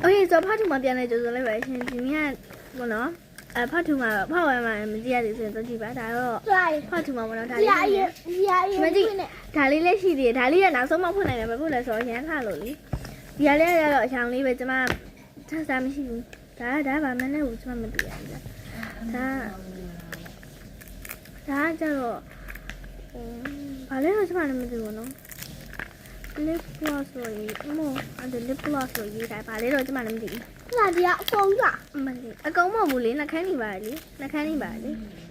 Okay, so part 2မှာပြန်လဲကြိုးဆိုလိုက်ပါရှင်ဒီနေ့ကဘောနော်part 2မှာဖောက်ဝဲမှာမကြည့်ရသေးဆိုတော့ကြည့်ပါဒါတော့ part 2မှာဘောနော်ဒါလေးမကြည့်ဒါလေးလည်းရှိသေးတယ်ဒါလေးကနောက်ဆုံးမှဖွင့်နိုင်တယ်ဘာဖြစ်လဲဆိုတော့ရမ်းခလို့လေဒီကလေးကတော့အချောင်လေးပဲကျွန်မထပ်စားမရှိဘူးဒါဗာမနဲ့ဘူးကျွန်မမသိရဘူးဒါကြတော့ဘာလဲတော့ကျွန်မလည်းမသိဘူးနော်lip gloss ဆိုရင်အဲ့ lip gloss ဆိုရေးတာဗာလဲတော့ကျွန်မလည်းမသိဘူး那你要封了，မသိအကောင်မဟုတ်ဘူးလေနှခမ်းနေပါလေနှခမ်းနေပါလေ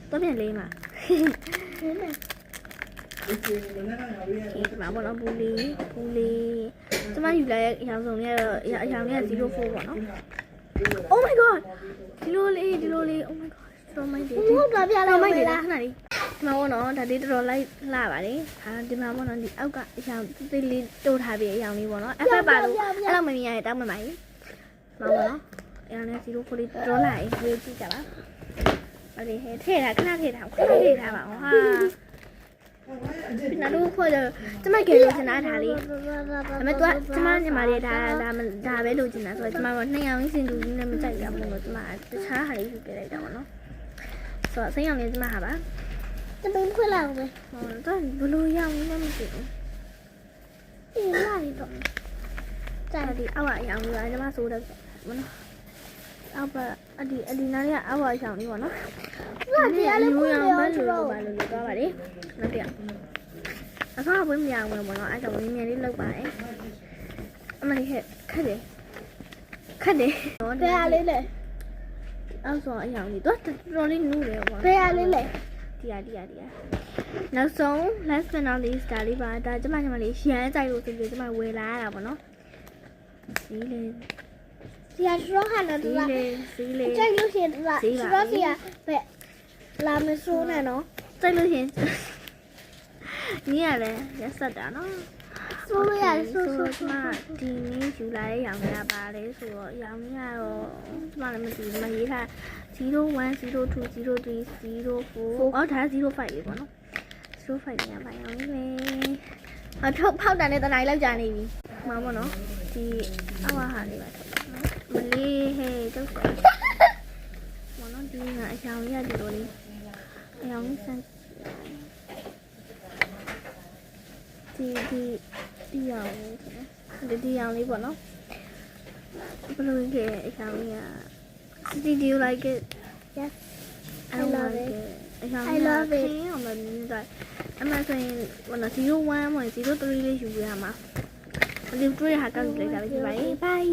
တော့ပြန်လေးမှာဒီမှာဘောနော်ဘူးလေးကျွန်မယူလာရဲ့အရောင်စုံလေးကတော့အရောင်လေးက04ပေါ့နော် Oh my god ဒီလိုလေး Oh my god တော်မိုက်တယ် 我这边来 မိုက်တယ် 了 ခဏလေးဒီမှာဘောနော်ဒါလေးတော်တော်လိုက်လှပါတယ်ဒီမှာဘောနော်ဒီအောက်ကအရောင်သေးလေးတိုးထားပြီးအရောင်လေးပေါ့နော်အဖက်ပါလို့အဲ့လိုမမြင်ရတဲ့တောင်းမှန်ပါကြီးမောင်ပေါ့နော်အရောင်လေး04လေးတော်လာရေးကြည့်ကြပါโอเคထည့်ထားခဏထည့်ထားပါဟာဒီနာတို့ခေါ်တော့ကျမကယ်လို့ချင်တာဒါလေးဒါပေမဲ့သူကကျမညီမလေးဒါပဲလို့ချင်တာဆိုတော့ကျမက2ရောင်စင်တူကြီးနဲ့မကြိုက်တာမို့လို့ကျမတခြားဟာလေးယူပြလိုက်တာပေါ့နော်ဆိုတော့စိမ်းရောင်လေးကျမဟာပါ这边快来了，ဟောတော့ဘလို့ရောင်လေးလည်းမသိဘူး你那里头，在ဒီအောက်ကအရောင်လေးကကျမဆိုးတယ်မနော်အောက်အဒီနားလေးကအောက်ကအရောင်လေးပေါ့နော်那边来了，ဘာလို့သွားပါလေနောက်ပြအခါဝင်းမြောင်ဝင်ပေါ့နော်အဲ့တော့ဝင်းမြေလေးလောက်ပါတယ်အမလေးခက်တယ်别来了，အောက်ဆိုအရောင်ကြီးတော့တော်လေးနူးတယ်ပေါ့别来了，ဒီနောက်ဆုံး last but not least ဒါလေးပါဒါကျမလေးရမ်းကြိုက်လို့ဆိုပြီးကျမဝယ်လာရတာပေါ့နော်ဒီလေ你要说喊的对吧？စီးလေ这路线对吧？说是呀，别，咱们说呢喏，ကြိုက်လို့ရှင်ညီရလဲရက်ဆက်တာနော်说了呀，说，ကျမဒီနေ့ယူလာတဲ့ရောင်လေးပါလေဆိုတော့ရောင်လေးကတော့ကျမလည်းမသိဘူးမရေးထား01 02 03 04အော်ဒါ05လေးပေါ့နော်05လေးပါရောင်လေးပဲထုတ်ဖောက်တာနဲ့တနိုင်လောက်ကြာနေပြီမောင်ပေါ့နော်ဒီအောက်ဟာလေးပါထုတ်နော်မလေးဟဲ့တုတ်ဆက်မောင်နော်ဒီကအရောင်လေးကဒီလိုလေးအရောင်လေးစမ်းဒီရောင်လေးပေါ့နော်ဘယ်လိုလဲအရောင်လေးက Did you like it? Yes, I love it. I love it. I'm not saying when I 01 or 03လေးယူရမှာဒီတွေ့ဟာကောက်လိုက်တာပဲဒီပါ Bye